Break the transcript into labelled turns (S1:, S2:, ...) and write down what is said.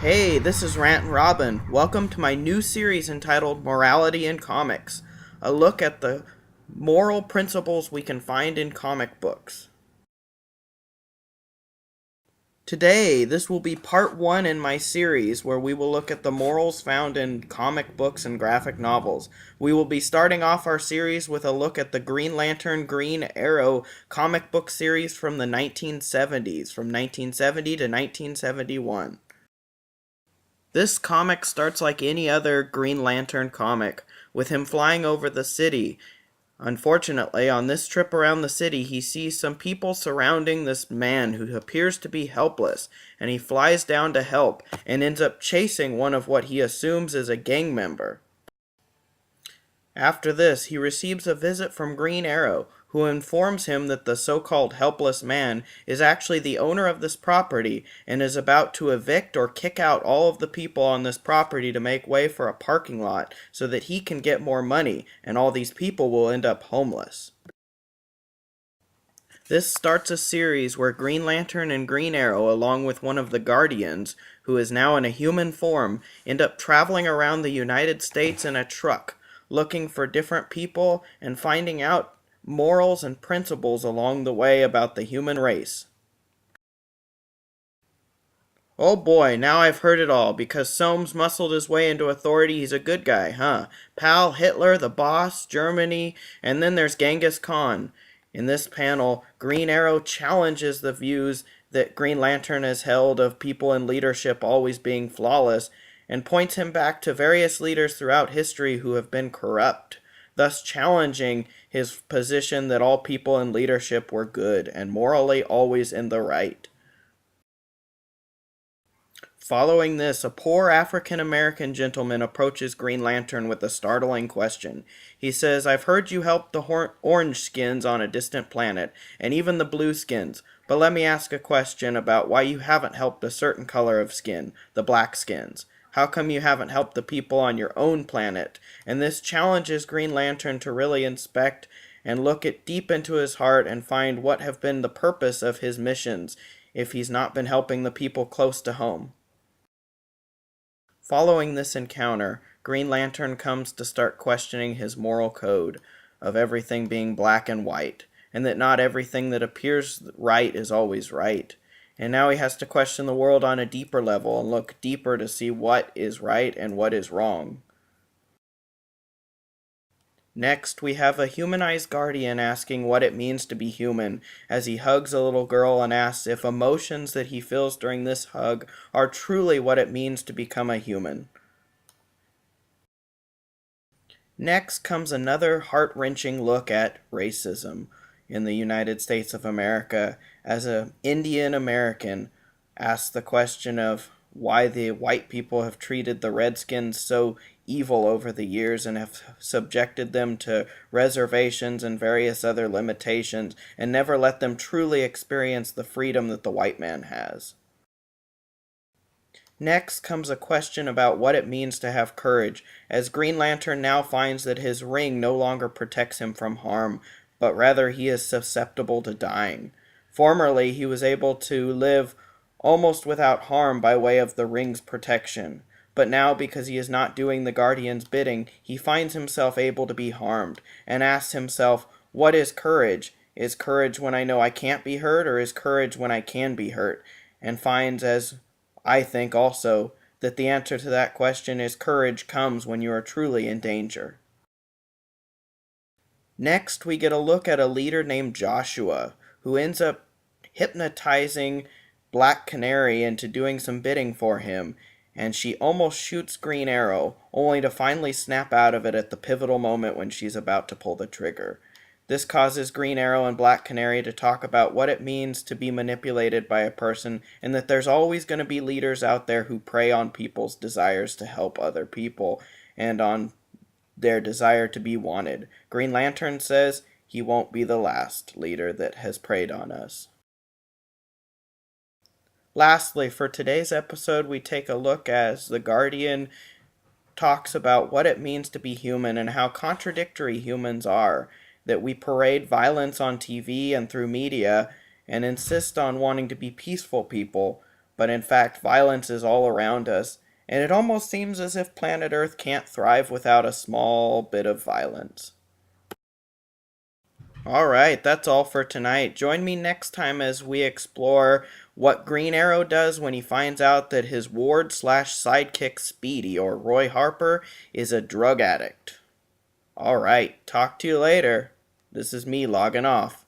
S1: Hey, this is Rant and Robin. Welcome to my new series entitled Morality in Comics, a look at the moral principles we can find in comic books. Today, this will be part one in my series where we will look at the morals found in comic books and graphic novels. We will be starting off our series with a look at the Green Lantern Green Arrow comic book series from the 1970s, from 1970 to 1971. This comic starts like any other Green Lantern comic, with him flying over the city. Unfortunately, on this trip around the city, he sees some people surrounding this man who appears to be helpless, and he flies down to help and ends up chasing one of what he assumes is a gang member. After this, he receives a visit from Green Arrow, who informs him that the so-called helpless man is actually the owner of this property and is about to evict or kick out all of the people on this property to make way for a parking lot so that he can get more money, and all these people will end up homeless. This starts a series where Green Lantern and Green Arrow, along with one of the Guardians, who is now in a human form, end up traveling around the United States in a truck, looking for different people and finding out morals and principles along the way about the human race. Oh boy, now I've heard it all. Because Soames muscled his way into authority, he's a good guy, huh? Pal, Hitler, the boss, Germany, and then there's Genghis Khan. In this panel, Green Arrow challenges the views that Green Lantern has held of people in leadership always being flawless, and points him back to various leaders throughout history who have been corrupt, thus challenging his position that all people in leadership were good and morally always in the right. Following this, a poor African-American gentleman approaches Green Lantern with a startling question. He says, "I've heard you helped the orange skins on a distant planet, and even the blue skins, but let me ask a question about why you haven't helped a certain color of skin, the black skins. How come you haven't helped the people on your own planet?" And this challenges Green Lantern to really inspect and look deep into his heart and find what have been the purpose of his missions if he's not been helping the people close to home. Following this encounter, Green Lantern comes to start questioning his moral code of everything being black and white, and that not everything that appears right is always right. And now he has to question the world on a deeper level and look deeper to see what is right and what is wrong. Next, we have a humanized guardian asking what it means to be human, as he hugs a little girl and asks if emotions that he feels during this hug are truly what it means to become a human. Next comes another heart-wrenching look at racism in the United States of America, as an Indian American asks the question of why the white people have treated the Redskins so evil over the years and have subjected them to reservations and various other limitations and never let them truly experience the freedom that the white man has. Next comes a question about what it means to have courage, as Green Lantern now finds that his ring no longer protects him from harm, but rather he is susceptible to dying. Formerly, he was able to live almost without harm by way of the ring's protection, but now, because he is not doing the Guardian's bidding, he finds himself able to be harmed, and asks himself, what is courage? Is courage when I know I can't be hurt, or is courage when I can be hurt? And finds, as I think also, that the answer to that question is courage comes when you are truly in danger. Next, we get a look at a leader named Joshua, who ends up hypnotizing Black Canary into doing some bidding for him, and she almost shoots Green Arrow, only to finally snap out of it at the pivotal moment when she's about to pull the trigger. This causes Green Arrow and Black Canary to talk about what it means to be manipulated by a person, and that there's always going to be leaders out there who prey on people's desires to help other people, and on their desire to be wanted. Green Lantern says he won't be the last leader that has preyed on us. Lastly, for today's episode, we take a look as the Guardian talks about what it means to be human and how contradictory humans are, that we parade violence on TV and through media and insist on wanting to be peaceful people, but in fact, violence is all around us, and it almost seems as if planet Earth can't thrive without a small bit of violence. Alright, that's all for tonight. Join me next time as we explore what Green Arrow does when he finds out that his ward slash sidekick Speedy, or Roy Harper, is a drug addict. Alright, talk to you later. This is me logging off.